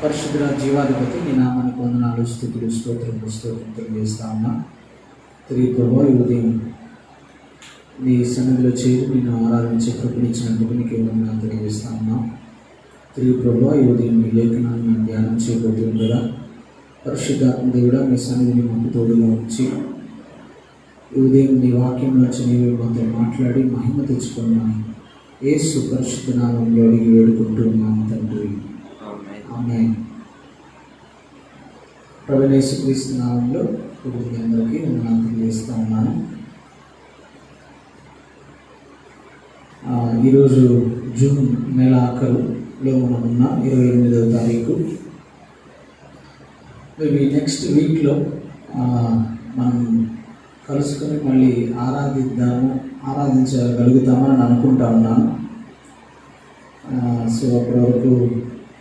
పరిశుద్ధ జీవాధిపతి నీ నామానికి వందనాలు, స్తుతులు, స్తోత్రం తెలియజేస్తా ఉన్నా. తిరిగి ప్రభు ఈ ఉదయం నీ సన్నిధిలో చేరి నేను ఆరాధించే కృపణించినందుకు నీకు వందనాలు తెలియజేస్తా ఉన్నా. తిరిగి ప్రభు ఈ ఉదయం మీ లేఖనాన్ని ధ్యానం చేయబోతుంది కదా. పరిశుద్ధ దేవుడా మీ సన్నిధిని మాకు తోడుగా ఉంచి ఈ ఉదయం నీ వాక్యం నుంచి నీవే మాతో మాట్లాడి మహిమ తెచ్చుకున్నాను. యేసు పరిశుద్ధ నామంలో అడిగి వేడుకుంటూ ఉన్నాము తండ్రి, ఆమేన్. ప్రభువైన యేసుక్రీస్తు నామంలో మీ అందరికీ వందనాలు తెలియజేస్తూ ఉన్నాను. ఈరోజు జూన్ నెల ఆఖరులో మనం ఉన్నాం, 28వ తారీఖు. మేబీ నెక్స్ట్ వీక్లో మనం కలుసుకొని మళ్ళీ ఆరాధించగలుగుతామని అనుకుంటా ఉన్నాను. సో అప్పటి వరకు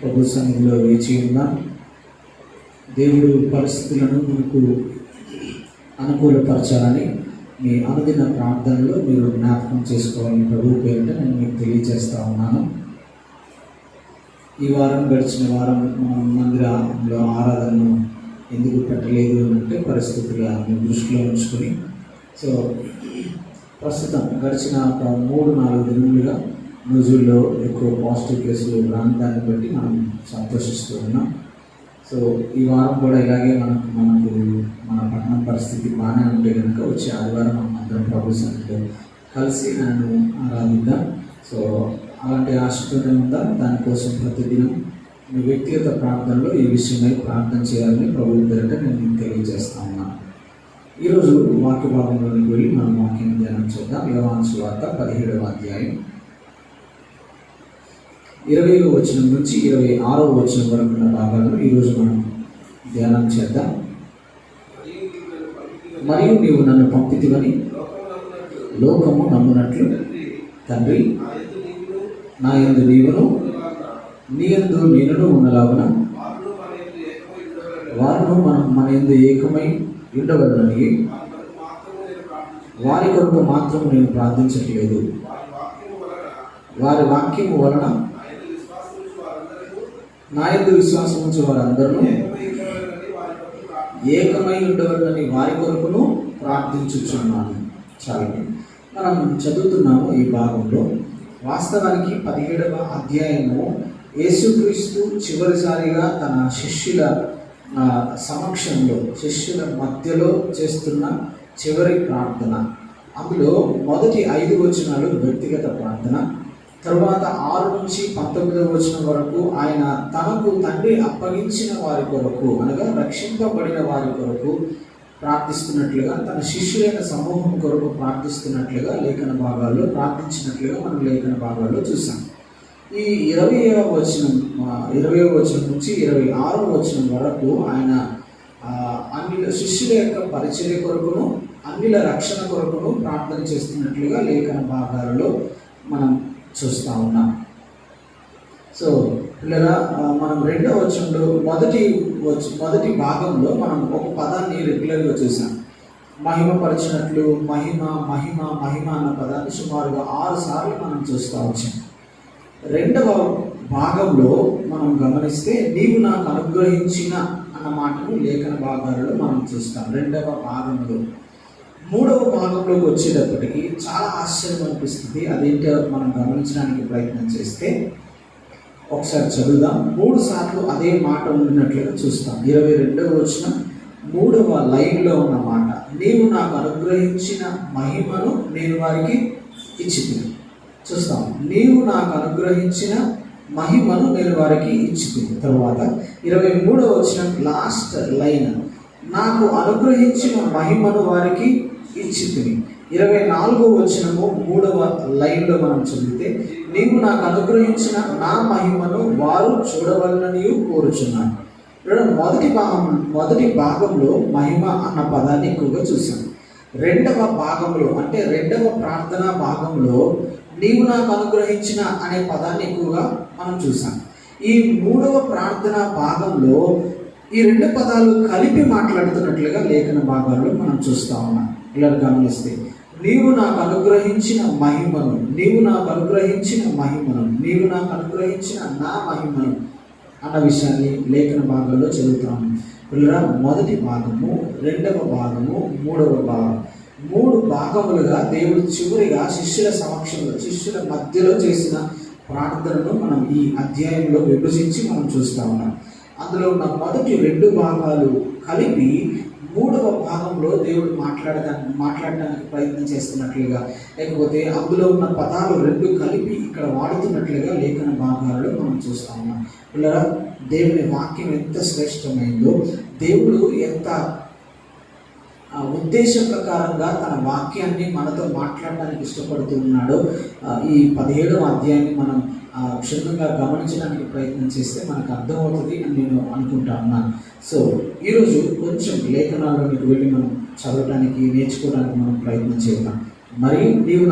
ప్రభు సన్నిధిలో వేచి ఉన్నాం. దేవుడు పరిస్థితులను మనకు అనుకూలపరచాలని మీ అనుదిన ప్రార్థనలో మీరు జ్ఞాపకం చేసుకోవాలని ప్రభు పేరిట నేను మీకు తెలియజేస్తూ ఉన్నాను. ఈ వారం గడిచిన వారం మనం మందిరంలో ఆరాధనను ఎందుకు పెట్టలేదు అంటే పరిస్థితులను దృష్టిలో ఉంచుకొని, సో ప్రస్తుతం గడిచిన ఒక 3-4 దినములుగా న్యూజిల్లో ఎక్కువ పాజిటివ్ కేసులు రాని దాన్ని బట్టి మనం సంతోషిస్తూ ఉన్నాం. సో ఈ వారం కూడా ఇలాగే మన పట్టణం పరిస్థితి బాగానే ఉంటే కనుక వచ్చే ఆదివారం మనం అందరం ప్రభు సన్నిధిలో కలిసి నన్ను ఆరాధిద్దాం. సో అలాంటి ఆశతోనే ఉందా. దానికోసం ప్రతిదినం మీ వ్యక్తిగత ప్రార్థనలో ఈ విషయమై ప్రార్థన చేయాలని ప్రభు పేరిట నేను మీకు తెలియజేస్తా ఉన్నాను. ఈరోజు వాక్య భాగంలోనికి వెళ్ళి మనం వాక్యం ధ్యానం చేద్దాం. యోహాను సువార్త 17వ అధ్యాయం 20వ వచనం నుంచి 26వ వచనం వరకు ఉన్న భాగాలను ఈరోజు మనం ధ్యానం చేద్దాం. మరియు నీవు నన్ను పంపితివని లోకము నమ్మునట్లు తండ్రి, నా యందు నీవును నీ యందు నేనును ఉన్నలాగున వారును మన యందు ఏకమై ఉండవలనని వారి కొరకు మాత్రం నేను ప్రార్థించట్లేదు. వారి వాక్యము వలన నా యందు విశ్వాసం ఉంచి వారందరూ ఏకమై ఉండవలనని వారి కొరకును ప్రార్థించుచున్నాను. చాలండి, మనం చదువుతున్నాము ఈ భాగంలో. వాస్తవానికి 17వ అధ్యాయము యేసుక్రీస్తు చివరిసారిగా తన శిష్యుల సమక్షంలో, శిష్యుల మధ్యలో చేస్తున్న చివరి ప్రార్థన. అందులో మొదటి 5 వచనాలు వ్యక్తిగత ప్రార్థన, తరువాత 6 నుంచి 19వ వచనం వరకు ఆయన తనకు తండ్రి అప్పగించిన వారి కొరకు, అనగా రక్షింపబడిన వారి కొరకు ప్రార్థిస్తున్నట్లుగా, తన శిష్యులైన సమూహం కొరకు ప్రార్థిస్తున్నట్లుగా లేఖన భాగాల్లో ప్రార్థించినట్లుగా మనం లేఖన భాగాల్లో చూసాం. ఈ 20వ వచనం నుంచి 26వ వచనం వరకు ఆయన అన్నిల శిష్యుల యొక్క పరిచర్య కొరకును అన్నిల రక్షణ కొరకును ప్రార్థన చేస్తున్నట్లుగా లేఖన భాగాలలో మనం చూస్తూ ఉన్నాం. సో పిల్లరా, మనం 2వ వచనంలో మొదటి భాగంలో మనం ఒక పదాన్ని రెగ్యులర్గా చూసాం. మహిమపరిచినట్లు, మహిమ మహిమ మహిమ అన్న పదాన్ని సుమారుగా 6 సార్లు మనం చూస్తూ వచ్చాం. 2వ భాగంలో మనం గమనిస్తే నీవు నాకు అనుగ్రహించిన అన్న మాటను లేఖన భాగాలలో మనం చూస్తాం 2వ భాగంలో. 3వ భాగంలోకి వచ్చేటప్పటికి చాలా ఆశ్చర్యం అనిపిస్తుంది. అదేంటో మనం గమనించడానికి ప్రయత్నం చేస్తే ఒకసారి చదువుదాం. 3 సార్లు అదే మాట ఉండినట్లుగా చూస్తాం. 22వ వచనం 3వ లైన్లో ఉన్న మాట, నీవు నాకు అనుగ్రహించిన మహిమను నేను వారికి ఇచ్చితిని. చూస్తాం, నీవు నాకు అనుగ్రహించిన మహిమను నేను వారికి ఇచ్చితిని. తర్వాత 23వ వచనం లాస్ట్ లైన్, నాకు అనుగ్రహించిన మహిమను వారికి ఇచ్చితిని. 24వ వచనము 3వ లైన్లో మనం చదివితే, నీవు నాకు అనుగ్రహించిన నా మహిమను వారు చూడవలనని కోరుచున్నాను. మొదటి భాగంలో మహిమ అన్న పదాన్ని ఎక్కువగా చూసాం. 2వ భాగంలో అంటే 2వ ప్రార్థనా భాగంలో నీవు నాకు అనుగ్రహించిన అనే పదాన్ని ఎక్కువగా మనం చూసాం. ఈ 3వ ప్రార్థనా భాగంలో ఈ 2 పదాలు కలిపి మాట్లాడుతున్నట్లుగా లేఖన భాగాల్లో మనం చూస్తూ ఉన్నాం. ఇలా గమనిస్తే, నీవు నాకు అనుగ్రహించిన మహిమను, నీవు నాకు అనుగ్రహించిన మహిమను, నీవు నాకు అనుగ్రహించిన నా మహిమను అన్న విషయాన్ని లేఖన భాగంలో చదువుతాము. పిల్లరా, మొదటి భాగము, రెండవ భాగము, మూడవ భాగం, 3 భాగములుగా దేవుడు చివరిగా శిష్యుల సమక్షంలో, శిష్యుల మధ్యలో చేసిన ప్రార్థనను మనం ఈ అధ్యాయంలో విభజించి మనం చూస్తా ఉన్నాం. అందులో ఉన్న మొదటి 2 భాగాలు కలిపి 3వ భాగంలో దేవుడు మాట్లాడడానికి ప్రయత్నం చేస్తున్నట్లుగా, లేకపోతే అందులో ఉన్న పదాలు 2 కలిపి ఇక్కడ వాడుతున్నట్లుగా లేఖన భాగాలలో మనం చూస్తా ఉన్నాం. పిల్లరా, దేవుని వాక్యం ఎంత శ్రేష్టమైందో, దేవుడు ఎంత ఉద్దేశ ప్రకారంగా తన వాక్యాన్ని మనతో మాట్లాడడానికి ఇష్టపడుతూ ఉన్నాడో ఈ 17వ అధ్యాయాన్ని మనం క్షుణ్ణంగా గమనించడానికి ప్రయత్నం చేస్తే మనకు అర్థమవుతుంది అని నేను అనుకుంటా ఉన్నాను. సో ఈరోజు కొంచెం లేఖనాల్లోనికి వెళ్ళి మనం చదవడానికి, నేర్చుకోవడానికి మనం ప్రయత్నం చేద్దాం. మరియు నీవు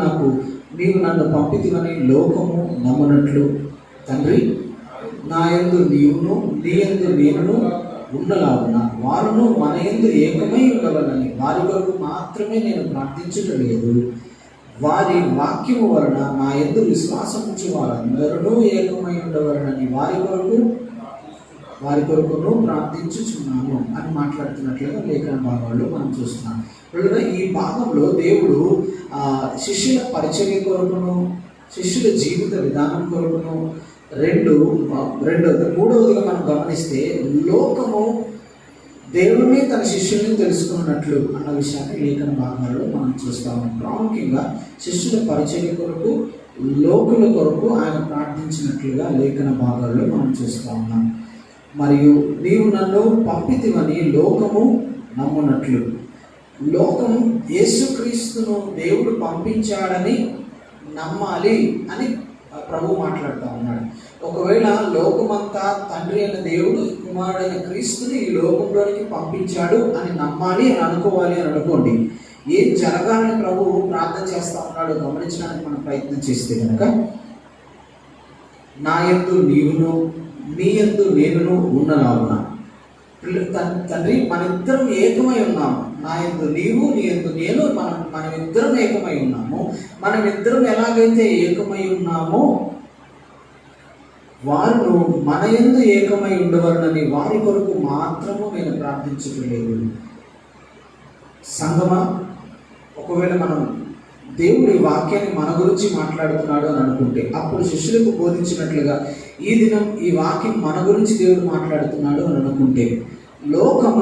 నన్ను పంపితివని లోకము నమ్మనట్లు తండ్రి, నా యందు నీవును నీ యందు నేనును ఉండలాగున వారును మన యందు ఏకమై ఉండవలని వారి కొరకు మాత్రమే నేను ప్రార్థించడం లేదు, వారి వాక్యము వలన నా యందు విశ్వాసం ఉంచి వారందరూ ఏకమై ఉండవలనని వారి కొరకును ప్రార్థించుచున్నాను అని మాట్లాడుతున్నట్లుగా లేఖన భాగాల్లో మనం చూస్తున్నాం. ఈ భాగంలో దేవుడు శిష్యుల పరిచర్య కొరకును, శిష్యుల జీవిత విధానం కొరకును, మూడవదిగా మనం గమనిస్తే లోకము దేవుణ్ణి తన శిష్యుల్ని తెలుసుకున్నట్లు అన్న విషయాన్ని లేఖన భాగాల్లో మనం చూస్తాము. ప్రాముఖ్యంగా శిష్యుల పరిచర్య కొరకు, లోకుల కొరకు ఆయన ప్రార్థించినట్లుగా లేఖన భాగాల్లో మనం చూస్తూ ఉన్నాం. మరియు నీవు నన్ను పంపితివని లోకము నమ్మునట్లు, లోకం యేసుక్రీస్తును దేవుడు పంపించాడని నమ్మాలి అని ప్రభు మాట్లాడుతూ ఉన్నాడు. ఒకవేళ లోకమంతా తండ్రి అయిన దేవుడు కుమారుడైన క్రీస్తుని ఈ లోకంలోనికి పంపించాడు అని నమ్మాలి అని అనుకోవాలి అని అనుకోండి, ఏం జరగాలని ప్రభువు ప్రార్థన చేస్తూ ఉన్నాడు గమనించడానికి మనం ప్రయత్నం చేస్తే కనుక, నా యందు నీవును నీ యందు నేనును ఉన్నలాగున, తండ్రి మనిద్దరం ఏకమై ఉన్నాము, నా యందు నీవు నీ యందు నేను, మనమిద్దరం ఏకమై ఉన్నాము. మనమిద్దరం ఎలాగైతే ఏకమై ఉన్నామో వారు మన యందు ఏకమై ఉండవలనని వారి కొరకు మాత్రము నేను ప్రార్థించట్లేదు. సంగమా, ఒకవేళ మనం దేవుడి వాక్యాన్ని మన గురించి మాట్లాడుతున్నాడు అని అనుకుంటే, అప్పుడు శిష్యులకు బోధించినట్లుగా ఈ దినం ఈ వాక్యం మన గురించి దేవుడు మాట్లాడుతున్నాడు అని అనుకుంటే, లోకం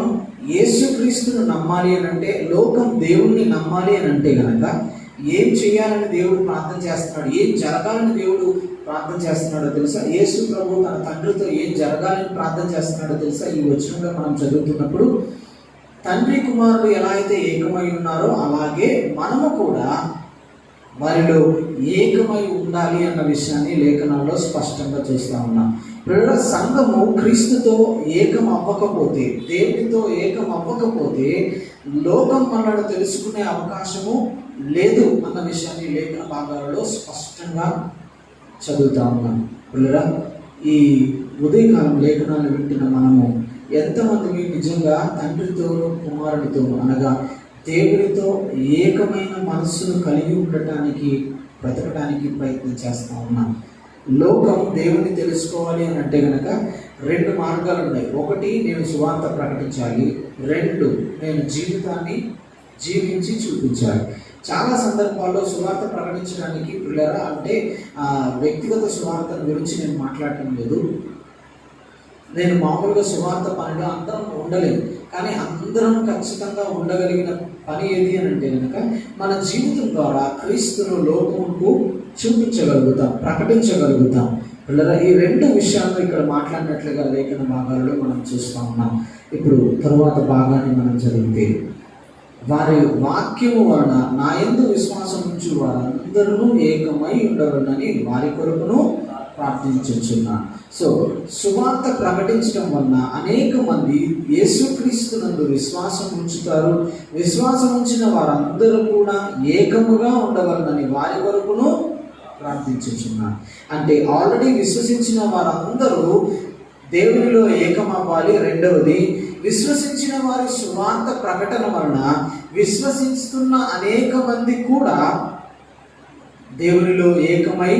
యేసుక్రీస్తును నమ్మాలి అని అంటే, లోకం దేవుణ్ణి నమ్మాలి అని అంటే కనుక ఏం చేయాలని దేవుడు ప్రార్థన చేస్తున్నాడు, ఏం జరగాలని దేవుడు ప్రార్థన చేస్తున్నాడో తెలుసా? యేసు ప్రభు తన తండ్రితో ఏం జరగాలని ప్రార్థన చేస్తున్నాడో తెలుసా? ఈ వచనంగా మనం చదువుతున్నప్పుడు, తండ్రి కుమారుడు ఎలా అయితే ఏకమై ఉన్నారో అలాగే మనము కూడా వారిలో ఏకమై ఉండాలి అన్న విషయాన్ని లేఖనాల్లో స్పష్టంగా చూస్తూ ఉన్నాం. ప్రియుల సంఘము క్రీస్తుతో ఏకం అవ్వకపోతే, దేవునితో ఏకం అవ్వకపోతే లోకం మనల్ని తెలుసుకునే అవకాశము లేదు అన్న విషయాన్ని లేఖన భాగాలలో స్పష్టంగా చదువుతా ఉన్నాం. పిల్లరా, ఈ ఉదయకాలం లేఖనాలు వింటున్న మనము ఎంతమందికి నిజంగా తండ్రితోనూ కుమారుడితోనూ అనగా దేవునితో ఏకమైన మనస్సును కలిగి ఉండటానికి, బ్రతకడానికి ప్రయత్నం చేస్తూ ఉన్నాం. లోకం దేవుని తెలుసుకోవాలి అని అంటే కనుక 2 మార్గాలు ఉన్నాయి. ఒకటి, నేను సువార్త ప్రకటించాలి. 2, నేను జీవితాన్ని జీవించి చూపించాలి. చాలా సందర్భాల్లో సువార్త ప్రకటించడానికి పిల్లరా అంటే వ్యక్తిగత సువార్త గురించి నేను మాట్లాడటం లేదు. నేను మామూలుగా సువార్త పనిలో అందరం ఉండలేము, కానీ అందరం ఖచ్చితంగా ఉండగలిగిన పని ఏది అని అంటే కనుక మన జీవితం ద్వారా క్రీస్తును లోకముకు చూపించగలుగుతాం, ప్రకటించగలుగుతాం. పిల్లరా, ఈ 2 విషయాలు ఇక్కడ మాట్లాడినట్లుగా లేఖన భాగాలలో మనం చూస్తూ ఉన్నాం. ఇప్పుడు తరువాత భాగాన్ని మనం చదివితే, వారి వాక్యము వలన నా యందు విశ్వాసం ఉంచు వారందరూ ఏకమై ఉండవలనని వారి కొరకును ప్రార్థించుచున్నాను. సో సువార్త ప్రకటించడం వలన అనేక మంది యేసుక్రీస్తునందు విశ్వాసం ఉంచుతారు. విశ్వాసం ఉంచిన వారందరూ కూడా ఏకముగా ఉండవలనని వారి కొరకును ప్రార్థించుచున్నాను. అంటే ఆల్రెడీ విశ్వసించిన వారందరూ దేవునిలో ఏకమవ్వాలి. రెండవది, విశ్వసించిన వారి సువార్త ప్రకటన వలన విశ్వసిస్తున్న అనేక మంది కూడా దేవునిలో ఏకమై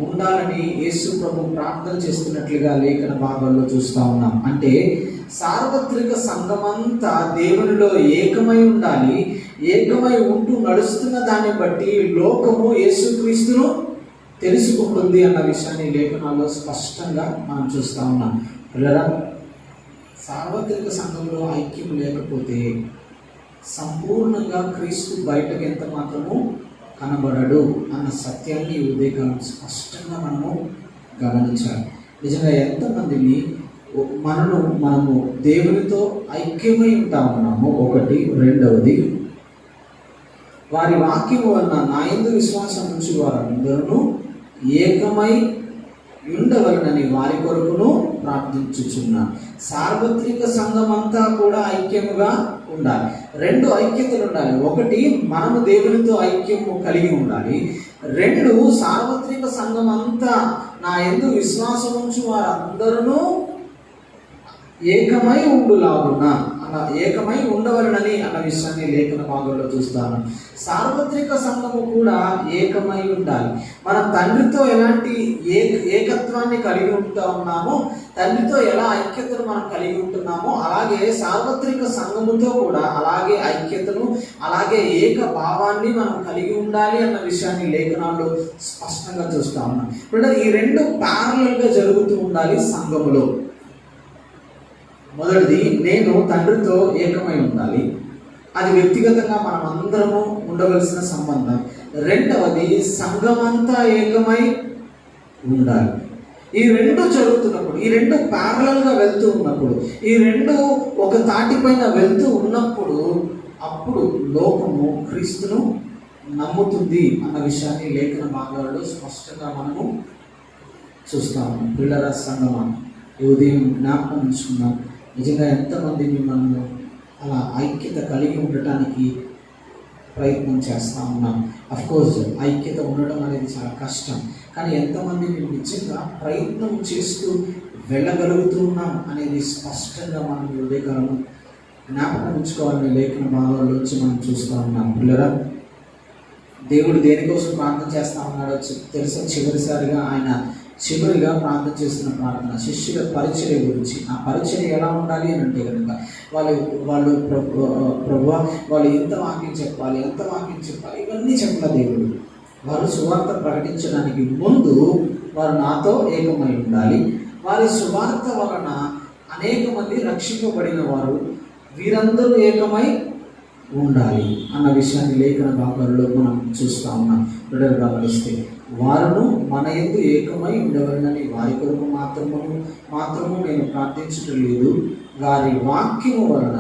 ఉండాలని యేసు ప్రభు ప్రార్థన చేస్తున్నట్లుగా లేఖన భాగాల్లో చూస్తూ ఉన్నాం. అంటే సార్వత్రిక సంఘమంతా దేవునిలో ఏకమై ఉండాలి. ఏకమై ఉంటూ నడుస్తున్న దాన్ని బట్టి లోకము యేసుక్రీస్తును తెలుసుకుంటుంది అన్న విషయాన్ని లేఖనాల్లో స్పష్టంగా మనం చూస్తూ ఉన్నాం. పిల్లరా, సార్వత్రిక సంఘంలో ఐక్యం లేకపోతే సంపూర్ణంగా క్రీస్తు బయటకు ఎంత మాత్రము కనబడడు అన్న సత్యాన్ని ఈ ఉదయకాలం స్పష్టంగా మనము గమనించాలి. నిజంగా ఎంతమందిని మనము దేవునితో ఐక్యమై ఉంటా ఉన్నాము. ఒకటి. రెండవది, వారి వాక్యము వలన నా యందు విశ్వాసం నుంచి వారందరూ ఏకమై ఉండవలనని వారి కొరకును ప్రార్థించుచున్నా. సార్వత్రిక సంఘం అంతా కూడా ఐక్యముగా ఉండాలి. రెండు ఐక్యతలు ఉండాలి. ఒకటి, మనము దేవునితో ఐక్యము కలిగి ఉండాలి. రెండు, సార్వత్రిక సంఘం అంతా నా యందు విశ్వాసం ఉంచి వారందరూ ఏకమై ఉండులాగున ఏకమై ఉండవలనని అన్న విషయాన్ని లేఖన భాగంలో చూస్తాను. సార్వత్రిక సంఘము కూడా ఏకమై ఉండాలి. మనం తండ్రితో ఎలాంటి ఏకత్వాన్ని కలిగి ఉంటా ఉన్నామో, తండ్రితో ఎలా ఐక్యతను మనం కలిగి ఉంటున్నామో, అలాగే సార్వత్రిక సంఘముతో కూడా అలాగే ఐక్యతను, అలాగే ఏక భావాన్ని మనం కలిగి ఉండాలి అన్న విషయాన్ని లేఖనాల్లో స్పష్టంగా చూస్తా ఉన్నాం. ఇప్పుడు ఈ రెండు ప్యారలల్గా జరుగుతూ ఉండాలి సంఘములో. మొదటిది, నేను తండ్రితో ఏకమై ఉండాలి. అది వ్యక్తిగతంగా మనం అందరము ఉండవలసిన సంబంధం. రెండవది, సంఘమంతా ఏకమై ఉండాలి. ఈ రెండు జరుగుతున్నప్పుడు, ఈ రెండు ప్యారలల్గా వెళ్తూ ఉన్నప్పుడు, ఈ రెండు ఒక తాటిపైన వెళ్తూ ఉన్నప్పుడు, అప్పుడు లోకము క్రీస్తును నమ్ముతుంది అన్న విషయాన్ని లేఖన భాగాల్లో స్పష్టంగా మనము చూస్తాము. పిల్లల సంగమం ఈ ఉదయం జ్ఞాపకం ఉంచుకున్నాం. నిజంగా ఎంతమందిని మనము అలా ఐక్యత కలిగి ఉండటానికి ప్రయత్నం చేస్తూ ఉన్నాం. అఫ్కోర్స్ ఐక్యత ఉండడం అనేది చాలా కష్టం, కానీ ఎంతమందిని నిజంగా ప్రయత్నం చేస్తూ వెళ్ళగలుగుతూ ఉన్నాం అనేది స్పష్టంగా మనం ఉదయకాలం జ్ఞాపకం ఉంచుకోవాలని లేఖన భాగాల్లోంచి మనం చూస్తూ ఉన్నాం. పిల్లరా, దేవుడు దేనికోసం ప్రార్థన చేస్తూ ఉన్నాడో తెలుసా? చివరిగా ప్రార్థన చేస్తున్న ప్రార్థన శిష్యుల పరిచర్య గురించి. ఆ పరిచర్య ఎలా ఉండాలి అని అంటే కనుక వాళ్ళు ప్రభువా వాళ్ళు ఎంత వాక్యం చెప్పాలి ఇవన్నీ చెప్పాలి దేవుడు. వారు సువార్త ప్రకటించడానికి ముందు వారు నాతో ఏకమై ఉండాలి. వారి సువార్త వలన అనేక మంది రక్షింపబడిన వారు వీరందరూ ఏకమై ఉండాలి అన్న విషయాన్ని లేఖన భాగాల్లో మనం చూస్తూ ఉన్నాం. బిడ్డలు గమనిస్తే, వారును మన యందు ఏకమై ఉండవలనని వారి కొరకు మాత్రము నేను ప్రార్థించటం లేదు, వారి వాక్యము వలన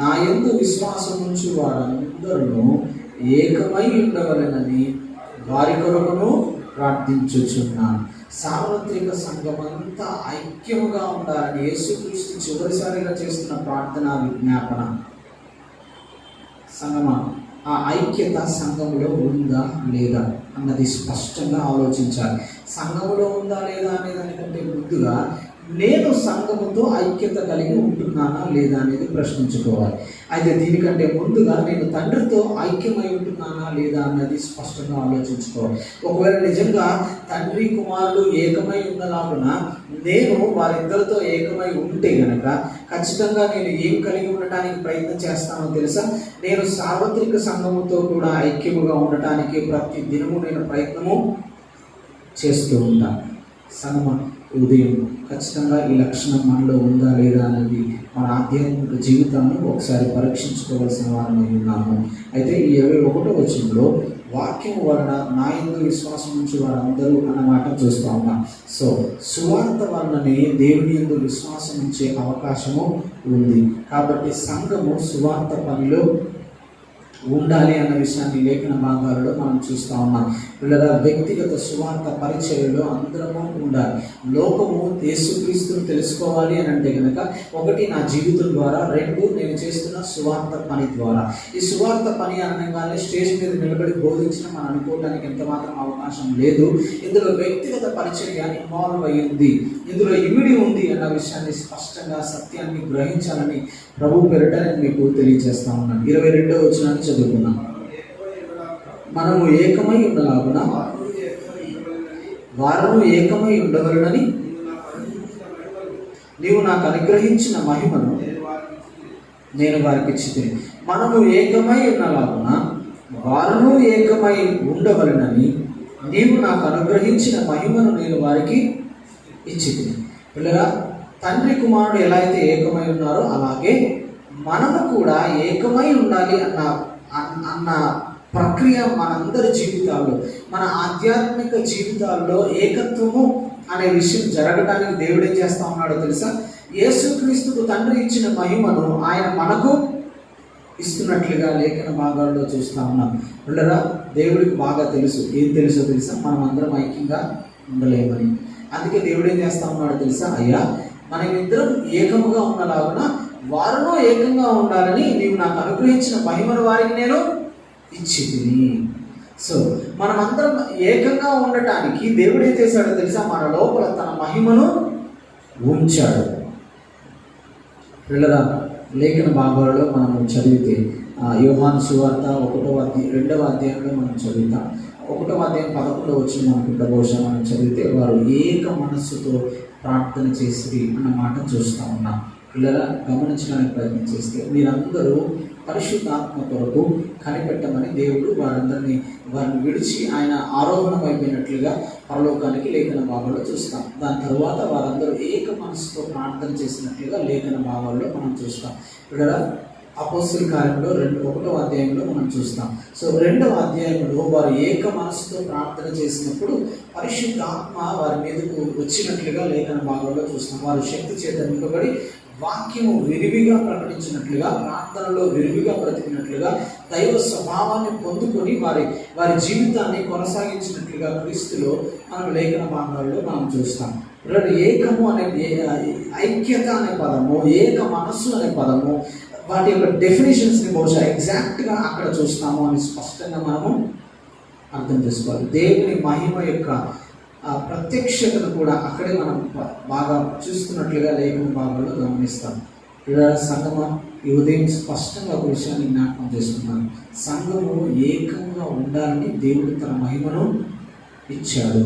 నా యందు విశ్వాసం నుంచి వారందరూ ఏకమై ఉండవలనని వారి కొరకును ప్రార్థించుచున్నాను. సార్వత్రిక సంఘమంతా ఐక్యముగా ఉండాలని యేసుక్రీస్తు చివరిసారిగా చేస్తున్న ప్రార్థన విజ్ఞాపన. సంగమా, ఆ ఐక్యత సంఘంలో ఉందా లేదా అన్నది స్పష్టంగా ఆలోచించాలి. సంఘంలో ఉందా లేదా అనే దానికంటే ముందుగా నేను సంఘముతో ఐక్యత కలిగి ఉంటున్నానా లేదా అనేది ప్రశ్నించుకోవాలి. అయితే దీనికంటే ముందుగా నేను తండ్రితో ఐక్యమై ఉంటున్నానా లేదా అన్నది స్పష్టంగా ఆలోచించుకోవాలి. ఒకవేళ నిజంగా తండ్రి కుమారుడు ఏకమై ఉన్నలాగున నేను వారిద్దరితో ఏకమై ఉంటే గనక ఖచ్చితంగా నేను ఏం కలిగి ఉండటానికి ప్రయత్నం చేస్తానో తెలుసా? నేను సార్వత్రిక సంఘముతో కూడా ఐక్యముగా ఉండటానికి ప్రతి దినము నేను ప్రయత్నము చేస్తూ ఉంటాను. సంగమ ఉదయం ఖచ్చితంగా ఈ లక్షణం మనలో ఉందా లేదా అనేది మన ఆధ్యాత్మిక జీవితాన్ని ఒకసారి పరీక్షించుకోవాల్సిన వారమై ఉన్నాము. అయితే ఈ 21వ వచనంలో వాక్యం వలన నా యందు విశ్వాసం నుంచి వారందరూ అన్నమాట చూస్తూ ఉన్నాం. సో సువార్త వలననే దేవుని యందు విశ్వాసం ఉంచే అవకాశము ఉంది. కాబట్టి సంఘము సువార్త పనిలో ఉండాలి అన్న విషయాన్ని లేఖన భాగాలలో మనం చూస్తూ ఉన్నాం. పిల్లల వ్యక్తిగత సువార్త పరిచర్యలో అందరము ఉండాలి. లోకము యేసుక్రీస్తును తెలుసుకోవాలి అని అంటే కనుక ఒకటి నా జీవితం ద్వారా, రెండు నేను చేస్తున్న సువార్త పని ద్వారా. ఈ సువార్త పని అనగానే స్టేజ్ మీద నిలబడి బోధించిన మనం అనుకోవడానికి ఎంత మాత్రం అవకాశం లేదు. ఇందులో వ్యక్తిగత పరిచర్య ఇన్వాల్వ్ అయ్యింది, ఇందులో ఇమిడి ఉంది అన్న విషయాన్ని స్పష్టంగా సత్యాన్ని గ్రహించాలని ప్రభు పేరిట నేను మీకు తెలియజేస్తా ఉన్నాను. 22వ వచనాన్ని చదువుకున్నాం. మనము ఏకమై ఉండలాగున వారును ఏకమై ఉండవలనని నీవు నాకు అనుగ్రహించిన మహిమను నేను వారికి ఇచ్చితిని. మనము ఏకమై ఉన్నలాగున వారును ఏకమై ఉండవలనని నీవు నాకు అనుగ్రహించిన మహిమను నేను వారికి ఇచ్చితిని. పిల్లరా, తండ్రి కుమారుడు ఎలా అయితే ఏకమై ఉన్నారో అలాగే మనము కూడా ఏకమై ఉండాలి అన్న ప్రక్రియ మనందరి జీవితాల్లో, మన ఆధ్యాత్మిక జీవితాల్లో ఏకత్వము అనే విషయం జరగడానికి దేవుడు ఏం చేస్తా ఉన్నాడో తెలుసా? యేసుక్రీస్తుకు తండ్రి ఇచ్చిన మహిమను ఆయన మనకు ఇస్తున్నట్లుగా లేఖన భాగాల్లో చూస్తూ ఉన్నాం. ఉండరా, దేవుడికి బాగా తెలుసు. ఏం తెలుసో తెలుసా? మనం అందరం ఐక్యంగా ఉండలేమని. అందుకే దేవుడు ఏం చేస్తా ఉన్నాడో తెలుసా? అయ్యా, మనమిద్దరం ఏకముగా ఉన్నలాగున వారును ఏకంగా ఉండాలని నీవు నాకు అనుగ్రహించిన మహిమను వారికి నేను ఇచ్చితిని. సో మనమందరం ఏకంగా ఉండటానికి దేవుడు ఏం చేశాడో తెలుసా? మన లోపల తన మహిమను ఉంచాడు. పిల్లల లేఖన భాగాలలో మనం చదివితే యోహాను సువార్త 2వ అధ్యాయంలో మనం చదువుతాం. 1వ అధ్యాయం 11వ వచనం అనుకుంటా బహుశా మనం చదివితే, వారు ఏక మనస్సుతో ప్రార్థన చేసి అన్న మాట చూస్తూ ఉన్నాం. పిల్లల గమనించడానికి ప్రయత్నం చేస్తే, మీరందరూ పరిశుద్ధాత్మ కొరకు కనిపెట్టమని దేవుడు వారిని విడిచి ఆయన ఆరోహణం అయిపోయినట్లుగా పరలోకానికి లేఖన భాగాల్లో చూస్తాం. దాని తర్వాత వారందరూ ఏక మనసుతో ప్రార్థన చేసినట్లుగా లేఖన భాగాల్లో మనం చూస్తాం. ఇక్కడ అపోస్తల కార్యంలో 1వ అధ్యాయంలో మనం చూస్తాం. సో 2వ అధ్యాయంలో వారు ఏక మనసుతో ప్రార్థన చేసినప్పుడు పరిశుద్ధాత్మ వారి మీదకు వచ్చినట్లుగా లేఖన భాగాల్లో చూస్తాం. వారు శక్తి చేత నింపబడి వాక్యము విరివిగా ప్రకటించినట్లుగా, ప్రార్థనలో విరివిగా బ్రతికినట్లుగా, దైవ స్వభావాన్ని పొందుకొని వారి జీవితాన్ని కొనసాగించినట్లుగా క్రీస్తులో మనం లేఖన భాగాల్లో మనం చూస్తాం. ఏకము అనే ఐక్యత అనే పదము, ఏక మనస్సు అనే పదము, వాటి యొక్క డెఫినేషన్స్ని బహుశా ఎగ్జాక్ట్గా అక్కడ చూస్తాము అని స్పష్టంగా మనము అర్థం చేసుకోవాలి. దేవుని మహిమ యొక్క ప్రత్యక్షతను కూడా అక్కడే మనం బాగా చూస్తున్నట్లుగా లేఖన భాగాల్లో గమనిస్తాం. ఇలా సంఘము ఈ ఉదయం స్పష్టంగా ఒక విషయాన్ని జ్ఞాపకం చేసుకున్నాను. సంఘము ఏకంగా ఉండాలని దేవుడు తన మహిమను ఇచ్చాడు.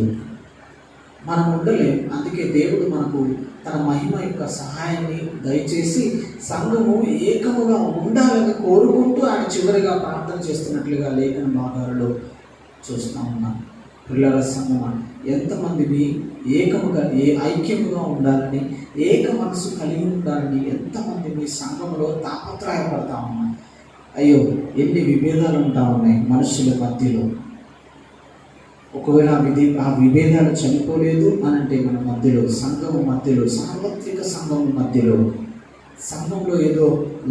మనం ఉండలేం. అందుకే దేవుడు మనకు తన మహిమ యొక్క సహాయాన్ని దయచేసి సంఘము ఏకముగా ఉండాలని కోరుకుంటూ ఆయన చివరిగా ప్రార్థన చేస్తున్నట్లుగా లేఖన భాగాలలో చూస్తూ ఉన్నాం. పిల్లల సంఘమా, ఎంతమంది ఏకముగా ఐక్యముగా ఉండాలని, ఏక మనసు కలిగి ఉండాలని ఎంతమంది మీ సంఘంలో తాపత్రయపడతా ఉన్నారు? అయ్యో, ఎన్ని విభేదాలు ఉంటా ఉన్నాయి మనుషుల మధ్యలో. ఒకవేళ ఆ విభేదాలు చనిపోలేదు అని అంటే మన మధ్యలో, సంఘము మధ్యలో, సార్వత్రిక సంఘం మధ్యలో సంఘంలో ఏదో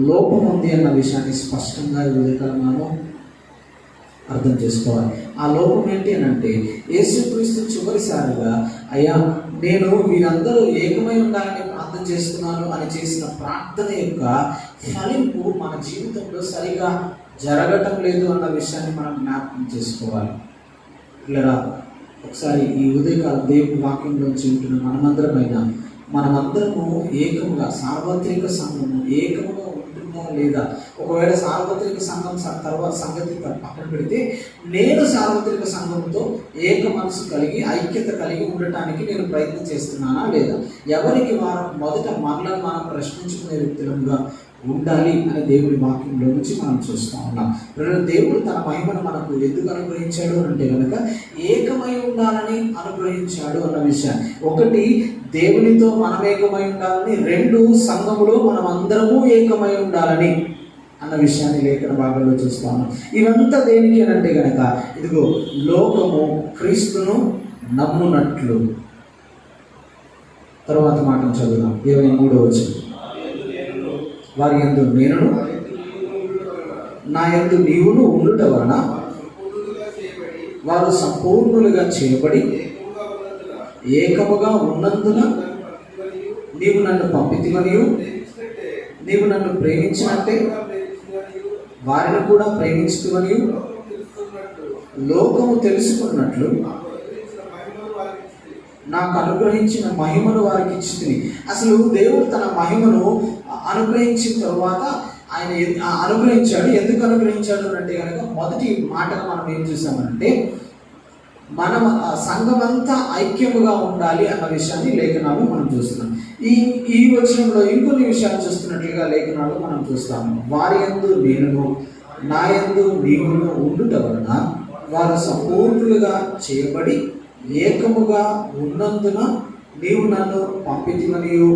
లోపం ఉంది అన్న విషయాన్ని స్పష్టంగా ఉదయకాలంలో అర్థం చేసుకోవాలి. ఆ లోపం ఏంటి అని అంటే, యేసుక్రీస్తు చివరిసారిగా అయ్యా నేను వీరందరూ ఏకమై ఉండాలని ప్రార్థన చేస్తున్నాను అని చేసిన ప్రార్థన యొక్క ఫలింపు మన జీవితంలో సరిగా జరగటం లేదు అన్న విషయాన్ని మనం జ్ఞాపకం చేసుకోవాలి. ఇలా ఒకసారి ఈ ఉదయకాలం దేవుని వాక్యంలోంచి ఉంటున్న మనమందరము ఏకముగా, సార్వత్రిక సంఘము ఏకముగా ఉంటుందా లేదా? ఒకవేళ సార్వత్రిక సంఘం తర్వాత సంగతి పక్కన పెడితే, నేను సార్వత్రిక సంఘంతో ఏక మనసు కలిగి ఐక్యత కలిగి ఉండటానికి నేను ప్రయత్నం చేస్తున్నానా లేదా? ఎవరికి వారు మొదట మనల్ని మనం ప్రశ్నించుకునే వ్యక్తులుగా ఉండాలి అనే దేవుడి వాక్యంలో నుంచి మనం చూస్తూ ఉన్నాం. దేవుడు తన మహిమను మనకు ఎందుకు అనుగ్రహించాడు అంటే కనుక ఏకమై ఉండాలని అనుగ్రహించాడు అన్న విషయాన్ని. ఒకటి, దేవునితో మనం ఏకమై ఉండాలని. 2, సంఘములో మనం అందరము ఏకమై ఉండాలని అన్న విషయాన్ని లేఖన భాగంలో చూస్తూ ఉన్నాం. ఇవంతా దేనికి అని అంటే కనుక, ఇదిగో లోకము క్రీస్తును నమ్మునట్లు. తర్వాత మాటను చదువుదాం. 23వ వచనం, వారి యందు నేనును నా యందు నీవును ఉండుట వలన వారు సంపూర్ణులుగా చేయబడి ఏకముగా ఉన్నందున నీవు నన్ను పంపితివనియు నీవు నన్ను ప్రేమించినట్టే వారిని కూడా ప్రేమించుతువనియు లోకము తెలుసుకున్నట్లు నాకు అనుగ్రహించిన మహిమను వారికి ఇచ్చితిని. అసలు దేవుడు తన మహిమను అనుగ్రహించిన తరువాత ఆయన అనుగ్రహించాడు. ఎందుకు అనుగ్రహించాడు అంటే కనుక, మొదటి మాటను మనం ఏం చూసామంటే, మనం సంఘమంతా ఐక్యముగా ఉండాలి అన్న విషయాన్ని లేఖనాలు మనం చూస్తున్నాం. ఈ వచనంలో ఇంకొన్ని విషయాలు చూస్తున్నట్లుగా లేఖనాలు మనం చూస్తాము. వారి యందు నేనును నా యందు నీవును ఉండుట వలన వారు సంపూర్ణులుగా చేయబడి ఏకముగా ఉన్నందున నీవు నన్ను పంపితివనియు